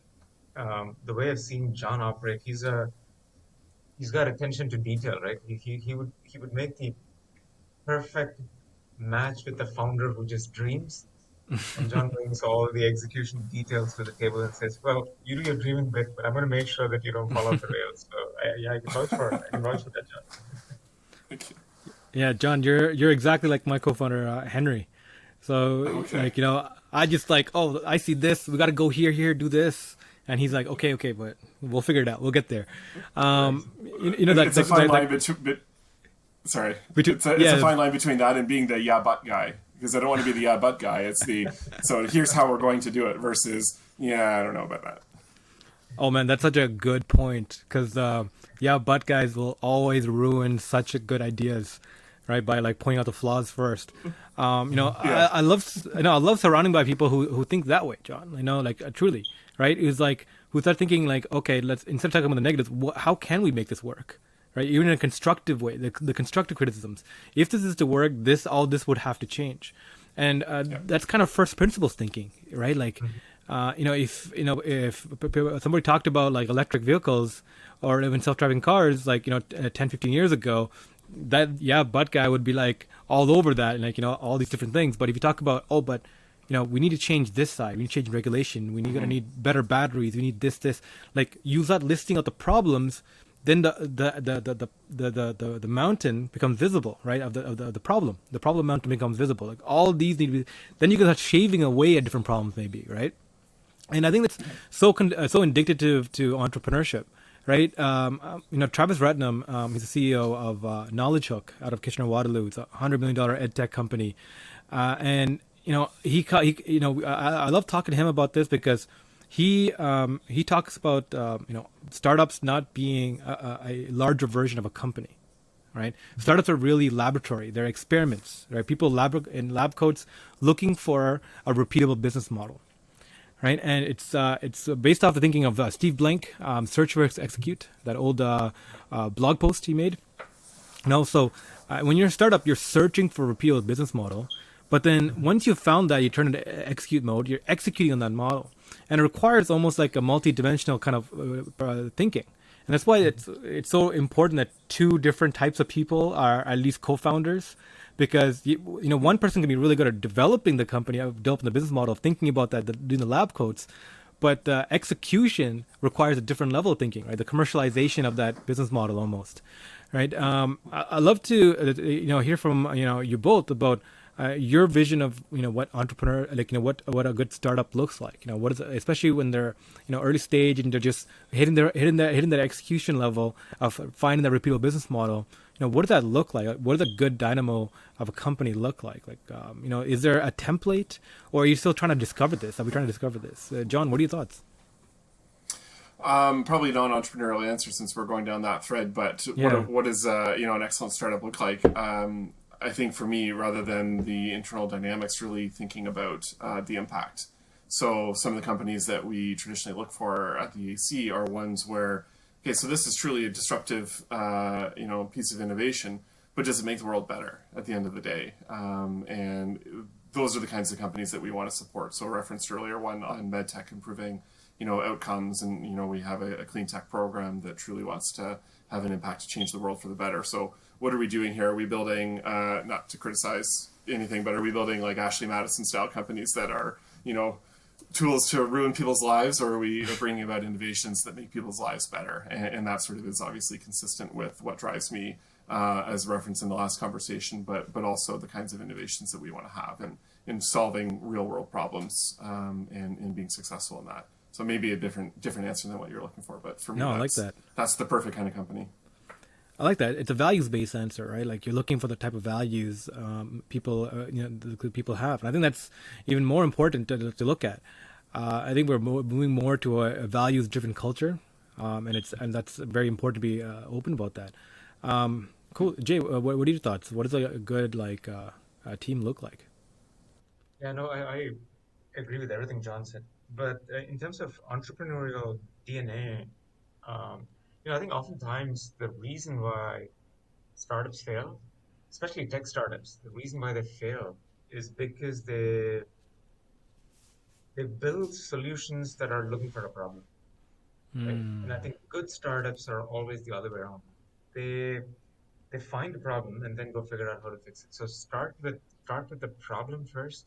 the way I've seen John operate, he's got attention to detail, right? He would make the perfect match with the founder who just dreams, and John brings all the execution details to the table and says, "Well, you do your dreaming bit, but I'm going to make sure that you don't fall off the rails." So yeah, I can vouch for it. I can vouch for that, John. Thank you. Yeah, John, you're exactly like my co-founder Henry. So Okay. like I just like, oh, I see this. We got to go here, do this, and he's like, okay, but we'll figure it out. We'll get there. Right. That It's a fine line that between. Sorry, between it's a fine line between that and being the yeah but guy, because I don't want to be the yeah but guy. It's the so here's how we're going to do it versus yeah, I don't know about that. Oh man, that's such a good point because yeah, but guys will always ruin such a good ideas, right? By like pointing out the flaws first. Yeah. I love surrounding by people who think that way, John. Like truly, right? It's like who start thinking like, okay, let's instead of talking about the negatives, how can we make this work? Right? Even in a constructive way, the constructive criticisms. If this is to work, all this would have to change, and that's kind of first principles thinking, right? Like. If somebody talked about like electric vehicles or even self-driving cars, like 10, 15 years ago, that yeah, but guy would be like all over that and like all these different things. But if you talk about we need to change this side, we need to change regulation, gonna need better batteries, we need this, like you start listing out the problems, then the mountain becomes visible, right? Of the problem, the problem mountain becomes visible. Like all these need to be, then you can start shaving away at different problems, maybe, right? And I think that's so indicative to entrepreneurship, right? Travis Retnam, he's the CEO of Knowledge Hook out of Kitchener-Waterloo. It's a $100 million ed tech company, and I love talking to him about this because he talks about startups not being a larger version of a company, right? Startups are really laboratory. They're experiments, right? People in lab coats looking for a repeatable business model. Right, and it's based off the thinking of Steve Blank, Search Versus Execute, that old blog post he made. So when you're a startup, you're searching for a repeatable business model, but then once you've found that, you turn into execute mode. You're executing on that model, and it requires almost like a multi-dimensional kind of thinking. And that's why it's so important that two different types of people are at least co-founders. Because one person can be really good at developing the company, developing the business model, of thinking about that, doing the lab coats, but execution requires a different level of thinking, right? The commercialization of that business model almost, right? I love to hear from you both about your vision of what entrepreneur, like what a good startup looks like. What is, especially when they're early stage and they're just hitting that execution level of finding that repeatable business model. What does that look like? What does a good dynamo of a company look like? Like is there a template, or are you still trying to discover this? Are we trying to discover this? John, what are your thoughts? Probably not an entrepreneurial answer since we're going down that thread, but Yeah. what does an excellent startup look like? I think for me, rather than the internal dynamics, really thinking about the impact. So some of the companies that we traditionally look for at the AC are ones where, okay, so this is truly a disruptive, piece of innovation, but does it make the world better at the end of the day? And those are the kinds of companies that we want to support. So referenced earlier one on medtech improving, outcomes, and we have a clean tech program that truly wants to have an impact to change the world for the better. So what are we doing here? Are we building, not to criticize anything, but are we building like Ashley Madison style companies that are, tools to ruin people's lives, or are we bringing about innovations that make people's lives better? And that sort of is obviously consistent with what drives me, as referenced in the last conversation, but also the kinds of innovations that we want to have and in solving real world problems, and being successful in that. So maybe a different answer than what you're looking for, but for me, No, I like that. That's the perfect kind of company. I like that. It's a values-based answer, right? Like you're looking for the type of values people, the people have, and I think that's even more important to look at. I think we're moving more to a values-driven culture, and that's very important to be open about that. Cool, Jay. What are your thoughts? What does a good team look like? Yeah, no, I agree with everything John said. But in terms of entrepreneurial DNA, I think oftentimes the reason why startups fail, especially tech startups, the reason why they fail is because they build solutions that are looking for a problem, right? And I think good startups are always the other way around. They they find a problem and then go figure out how to fix it. So start with the problem first,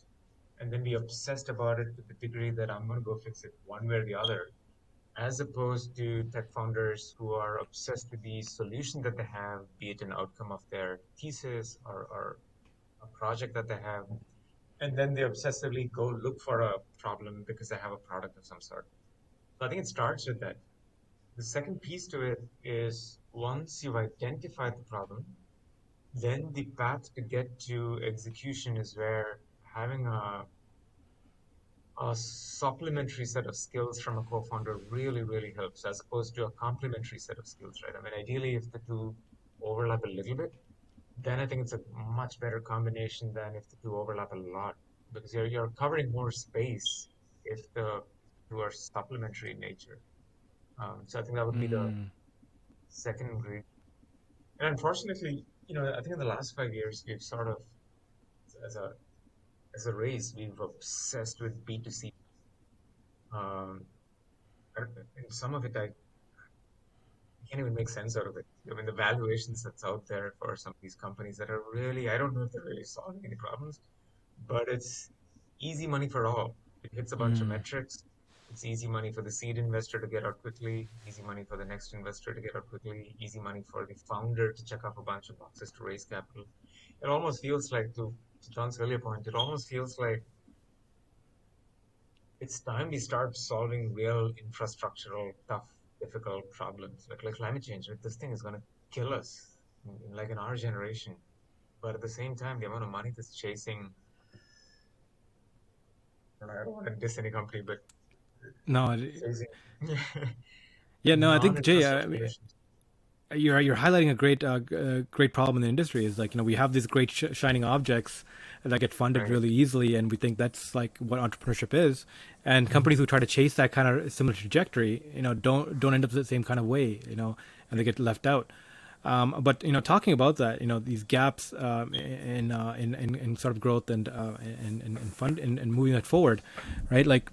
and then be obsessed about it to the degree that I'm going to go fix it one way or the other, as opposed to tech founders who are obsessed with the solution that they have, be it an outcome of their thesis or a project that they have, and then they obsessively go look for a problem because they have a product of some sort. So I think it starts with that. The second piece to it is once you've identified the problem, then the path to get to execution is where having a supplementary set of skills from a co-founder really, really helps, as opposed to a complementary set of skills, right? I mean, ideally, if the two overlap a little bit, then I think it's a much better combination than if the two overlap a lot, because you're covering more space if the two are supplementary in nature. So I think that would be the second ingredient. And unfortunately, I think in the last 5 years, we've sort of, as a as a race, we've obsessed with B2C. Um, and some of it, I can't even make sense out of it. I mean, the valuations that's out there for some of these companies that are really, I don't know if they're really solving any problems, but it's easy money for all. It hits a bunch of metrics. It's easy money for the seed investor to get out quickly, easy money for the next investor to get out quickly, easy money for the founder to check off a bunch of boxes to raise capital. It almost feels like, to John's earlier point, it almost feels like it's time we start solving real infrastructural, tough, difficult problems like climate change. Like, this thing is going to kill us in our generation. But at the same time, the amount of money that's chasing, I don't want to diss any company, but No, chasing yeah, no. I think Jay, non-infrastructure solutions. you're highlighting a great problem in the industry. Is like we have these great shining objects that get funded Right. really easily, and we think that's like what entrepreneurship is. And companies who try to chase that kind of similar trajectory, don't end up the same kind of way, and they get left out. But talking about that, these gaps in sort of growth and fund and moving that forward, right? Like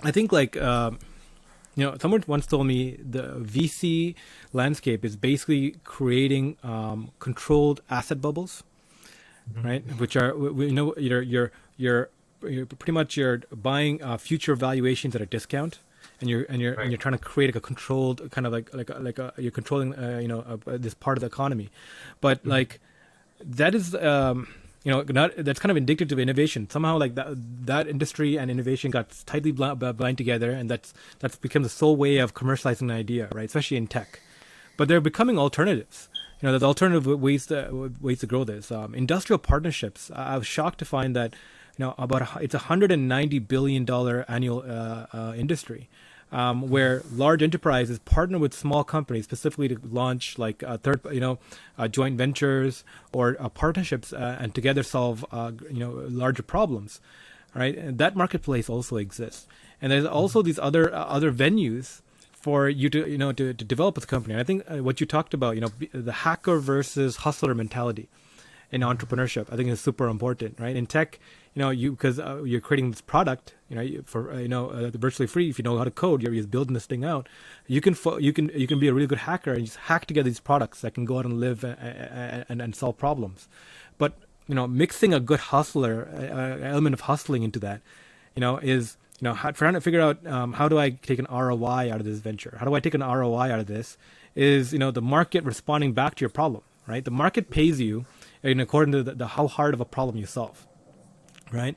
I think someone once told me the VC landscape is basically creating controlled asset bubbles, Mhm. right? Which are you're pretty much you're buying future valuations at a discount, and you're trying to create like a controlled kind of you're controlling this part of the economy, but like that is not that's kind of indicative of innovation. Somehow like that industry and innovation got tightly blind together, and that's become the sole way of commercializing an idea, right? Especially in tech. But they're becoming alternatives. There's alternative ways to grow this. Industrial partnerships. I was shocked to find that it's $190 billion annual industry, where large enterprises partner with small companies specifically to launch like joint ventures or partnerships and together solve larger problems, right? And that marketplace also exists, and there's also these other venues for you to to develop a company. And I think what you talked about, the hacker versus hustler mentality in entrepreneurship, I think is super important, right? In tech, because you're creating this product, for virtually free. If you know how to code, you're just building this thing out. You can be a really good hacker and just hack together these products that can go out and live and solve problems. But mixing a good hustler element of hustling into that, is trying to figure out how do I take an ROI out of this venture? How do I take an ROI out of this? Is the market responding back to your problem, right? The market pays you according to the how hard of a problem you solve, right?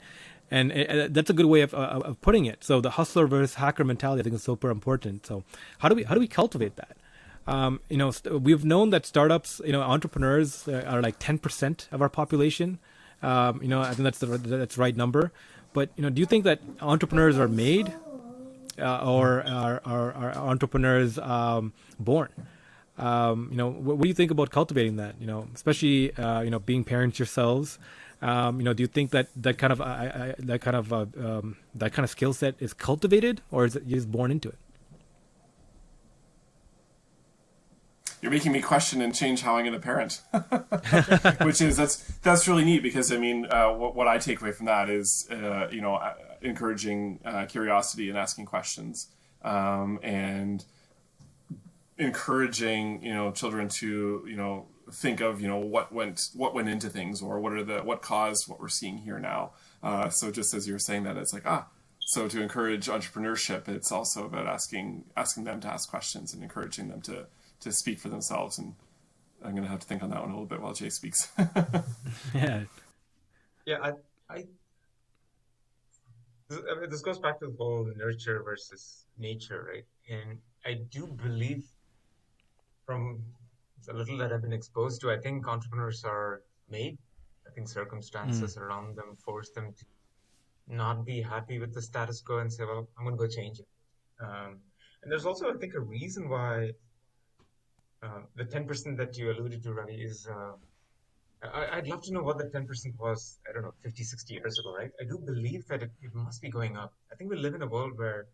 And that's a good way of putting it. So the hustler versus hacker mentality, I think, is super important. So how do we cultivate that? We've known that startups, entrepreneurs are like 10% of our population. I think that's the right number. But do you think that entrepreneurs are made, or are entrepreneurs born? What do you think about cultivating that? Especially being parents yourselves. Do you think that kind of skill set is cultivated, or is it just born into it? You're making me question and change how I'm going to parent, which is that's really neat, because I mean, what I take away from that is encouraging curiosity and asking questions, and encouraging children to think of what went into things, or what caused what we're seeing here now. So just as you were saying that, it's like so to encourage entrepreneurship, it's also about asking them to ask questions and encouraging them to speak for themselves. And I'm going to have to think on that one a little bit while Jay speaks. Yeah. Yeah, this goes back to the whole nurture versus nature, right? And I do believe, from the little that I've been exposed to, I think entrepreneurs are made. I think circumstances around them force them to not be happy with the status quo and say, well, I'm going to go change it. And there's also, I think, a reason why the 10% that you alluded to, Ravi, is I'd love to know what the 10% was, I don't know, 50, 60 years ago, right? I do believe that it must be going up. I think we live in a world where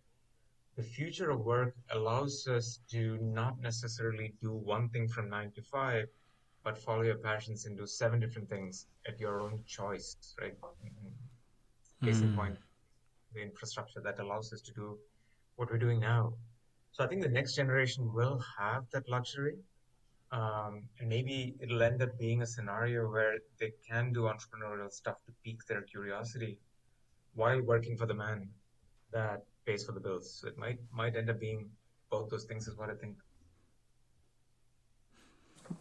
the future of work allows us to not necessarily do one thing from 9 to 5, but follow your passions and do 7 different things at your own choice, right? Case in point, the infrastructure that allows us to do what we're doing now. So I think the next generation will have that luxury. And maybe it'll end up being a scenario where they can do entrepreneurial stuff to pique their curiosity while working for the man that pays for the bills. So it might end up being both those things, is what I think.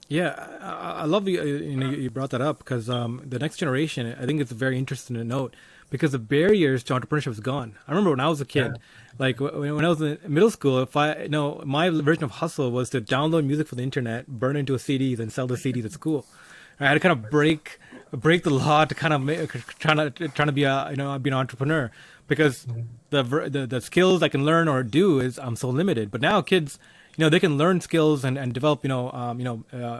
Yeah, I love you brought that up, because the next generation, I think it's very interesting to note, because the barriers to entrepreneurship is gone. I remember when I was a kid, like when I was in middle school, my version of hustle was to download music from the internet, burn it into a CDs, and sell the CDs at school. I had to kind of break the law to kind of trying to be be an entrepreneur, because the skills I can learn or do is I'm so limited. But now kids, they can learn skills and develop,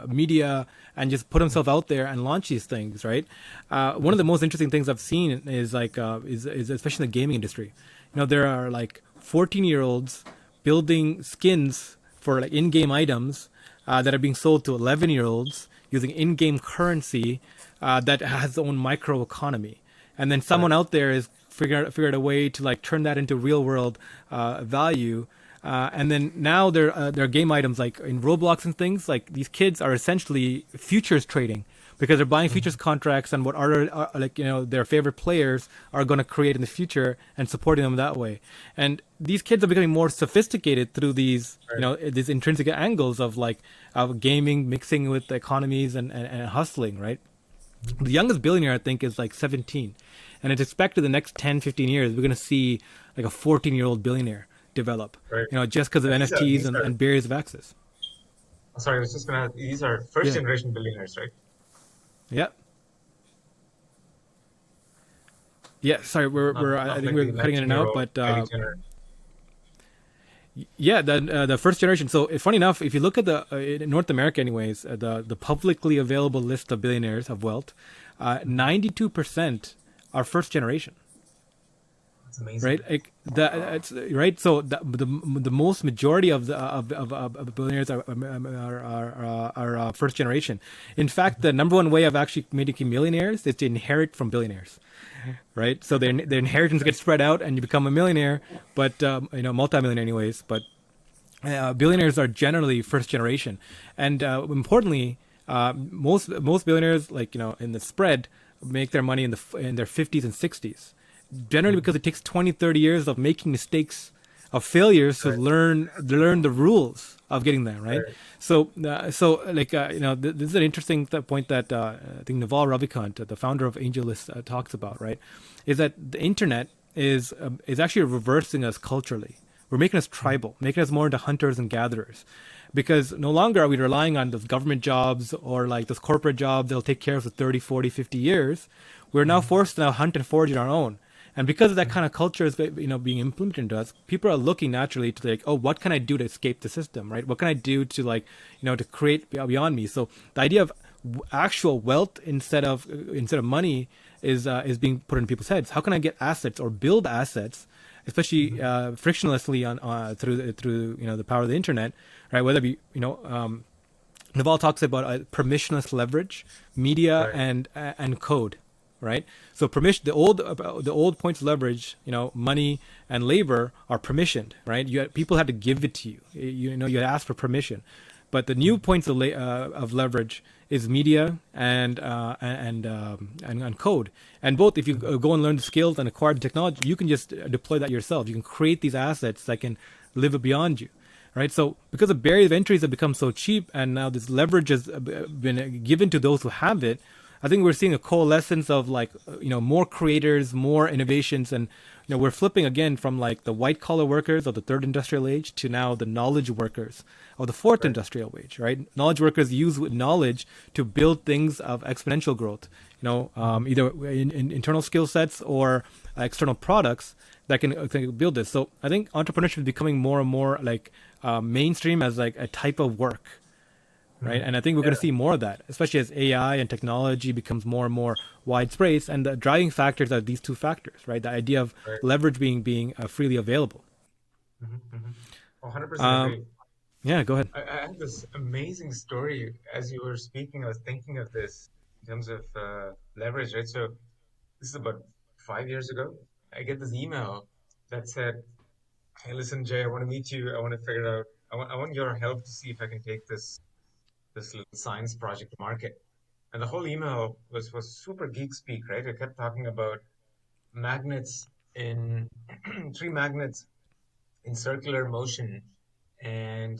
media, and just put themselves out there and launch these things, right? One of the most interesting things I've seen is is especially in the gaming industry. There are like 14-year-olds building skins for like in-game items that are being sold to 11-year-olds using in-game currency that has its own microeconomy. And then someone out there is figured a way to like turn that into real-world value. And then now there are game items like in Roblox and things like these kids are essentially futures trading because they're buying futures contracts and what other like their favorite players are going to create in the future and supporting them that way. And these kids are becoming more sophisticated through these intrinsic angles of like of gaming mixing with the economies and hustling, right? The youngest billionaire, I think, is like 17. And it's expected the next 10, 15 years, we're going to see like a 14-year-old billionaire develop, Right. just because of And NFTs and barriers of access. Sorry, I was just gonna. These are first Yeah. generation billionaires, right? Yeah. Yeah. Sorry, I Not think like the we're cutting in and out, 19-year-old but Kylie Jenner. yeah, the first generation. So, funny enough, if you look at the in North America, anyways, the publicly available list of billionaires of wealth, 92% are first generation. That's amazing. Right, like it's right. So the most majority of the of billionaires are first generation. In fact, the number one way of actually making millionaires is to inherit from billionaires, right? So their inheritance gets spread out, and you become a millionaire, but multimillionaire anyways. But billionaires are generally first generation, and importantly, most billionaires, like in the spread, make their money in their 50s and 60s. Generally, because it takes 20, 30 years of making mistakes, of failures to Right. learn the rules of getting there, right? Right. So this is an interesting point that I think Naval Ravikant, the founder of AngelList, talks about, right? Is that the internet is actually reversing us culturally. We're making us tribal, making us more into hunters and gatherers, because no longer are we relying on those government jobs or like those corporate jobs that'll take care of us for 30, 40, 50 years. We're now forced to now hunt and forage on our own. And because of that kind of culture is being implemented into us, people are looking naturally to like, oh, what can I do to escape the system, right? What can I do to like, to create beyond me? So the idea of actual wealth instead of money is being put in people's heads. How can I get assets or build assets, especially frictionlessly on through the power of the internet, right? Whether it be Naval talks about permissionless leverage, media, Right. and code. Right, so the old points of leverage, money and labor are permissioned. Right, people had to give it to you. You had to ask for permission, but the new points of leverage is media and code. And both, if you go and learn the skills and acquire the technology, you can just deploy that yourself. You can create these assets that can live beyond you. Right, so because the barrier of entries have become so cheap, and now this leverage has been given to those who have it, I think we're seeing a coalescence of like more creators, more innovations, and we're flipping again from like the white collar workers of the third industrial age to now the knowledge workers of the fourth Right. industrial age. Right, knowledge workers use knowledge to build things of exponential growth. Either in internal skill sets or external products that can build this. So I think entrepreneurship is becoming more and more like mainstream as like a type of work. Right, and I think we're going to see more of that, especially as AI and technology becomes more and more widespread. And the driving factors are these two factors, right? The idea of Right. leverage being freely available. 100% Um, agree. yeah, go ahead. I have this amazing story. As you were speaking, I was thinking of this in terms of leverage, right? So this is about 5 years ago. I get this email that said, "Hey, listen, Jay, I want to meet you. I want to figure out. I want your help to see if I can take this little science project to market." And the whole email was super geek speak, right? It kept talking about magnets in three magnets in circular motion, and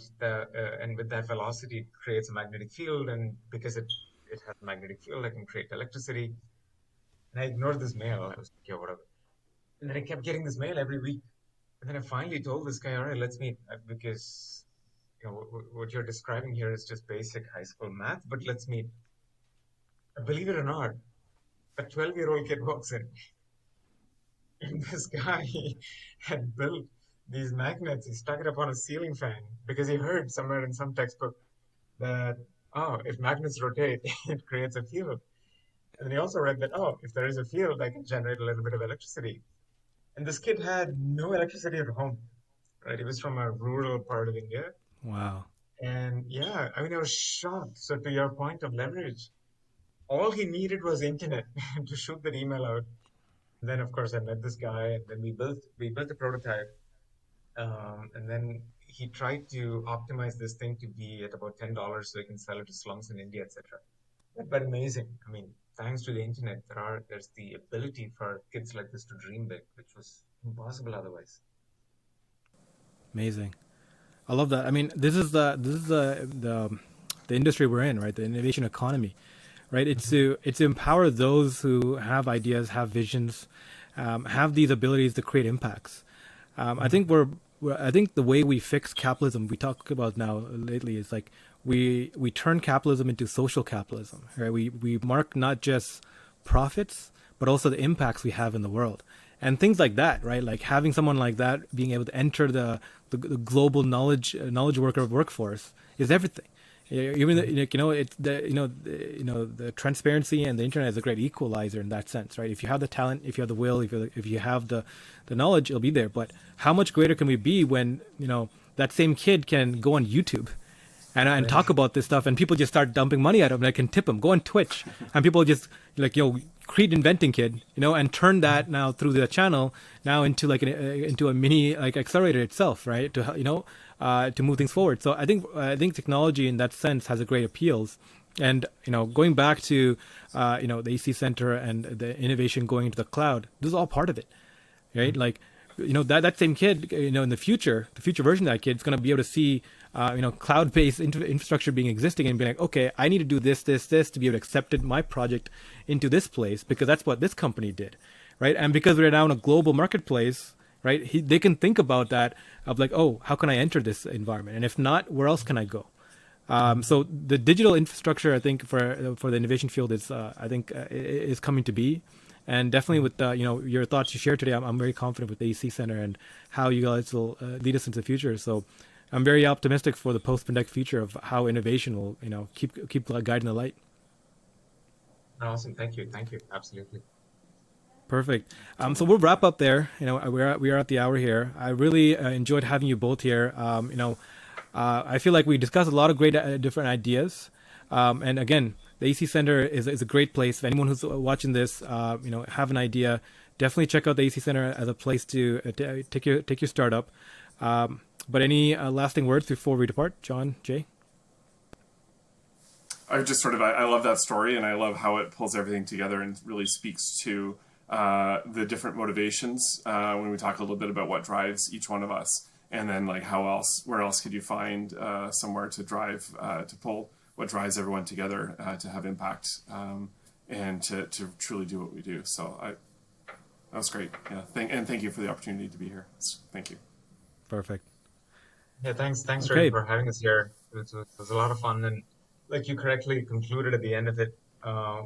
with that velocity it creates a magnetic field, and because it has a magnetic field, I can create electricity. And I ignored this mail. I was like, yeah, whatever. And then I kept getting this mail every week. And then I finally told this guy, all right, let's meet, because what you're describing here is just basic high school math, but let's meet. Believe it or not, a 12-year-old kid walks in, and this guy had built these magnets. He stuck it up on a ceiling fan because he heard somewhere in some textbook that, oh, if magnets rotate, it creates a field. And then he also read that, oh, if there is a field, I can generate a little bit of electricity. And this kid had no electricity at home, right? He was from a rural part of India. Wow. And yeah, I mean, I was shocked. So to your point of leverage, all he needed was internet to shoot that email out. And then of course I met this guy, and then we built a prototype. And then he tried to optimize this thing to be at about $10 so he can sell it to slums in India, etc. But amazing. I mean, thanks to the internet, there's the ability for kids like this to dream big, which was impossible otherwise. Amazing. I love that. I mean, this is the industry we're in, right? The innovation economy, right? It's to empower those who have ideas, have visions, have these abilities to create impacts. I think I think the way we fix capitalism we talk about now lately is like we turn capitalism into social capitalism, right? We mark not just profits but also the impacts we have in the world and things like that, right? Like having someone like that being able to enter the global knowledge worker workforce is everything. Even it's the transparency and the internet is a great equalizer in that sense, right? If you have the talent, if you have the will, if you have the knowledge, it'll be there. But how much greater can we be when that same kid can go on YouTube and Right. talk about this stuff, and people just start dumping money at him. They can tip him. Go on Twitch, and people just like create inventing kid, and turn that now through the channel now into like into a mini like accelerator itself, right? To to move things forward. So I think technology in that sense has a great appeals. And going back to the AC Center and the innovation going into the cloud, this is all part of it, right? Like, that same kid, in the future version of that kid is going to be able to see, cloud-based infrastructure being existing and be like, okay, I need to do this to be able to accept my project into this place because that's what this company did, right? And because we're now in a global marketplace, right? They can think about that of like, oh, how can I enter this environment? And if not, where else can I go? So the digital infrastructure, I think, for the innovation field is, is coming to be, and definitely with your thoughts you shared today, I'm very confident with the AC Center and how you guys will lead us into the future. So I'm very optimistic for the post-pandemic future of how innovation will keep guiding the light. Awesome. Thank you. Thank you. Absolutely. Perfect. So we'll wrap up there. We are at the hour here. I really enjoyed having you both here. I feel like we discussed a lot of great different ideas. And again, the AC Center is a great place. If anyone who's watching this, have an idea, definitely check out the AC Center as a place to take your startup. But any lasting words before we depart, John, Jay? I just I love that story, and I love how it pulls everything together and really speaks to the different motivations when we talk a little bit about what drives each one of us, and then like where else could you find somewhere to drive to pull what drives everyone together to have impact and to truly do what we do. So that was great. Yeah, thank you for the opportunity to be here. Thank you. Perfect. Yeah, thanks Okay. for having us here. It was a lot of fun, and like you correctly concluded at the end of it,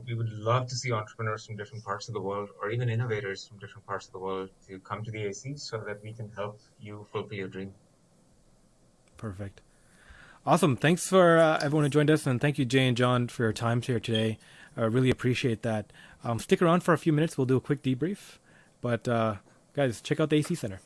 we would love to see entrepreneurs from different parts of the world, or even innovators from different parts of the world, to come to the AC so that we can help you fulfill your dream. Perfect. Awesome. Thanks for everyone who joined us, and thank you, Jay and John, for your time here today. I really appreciate that. Stick around for a few minutes. We'll do a quick debrief. But guys, check out the AC Center.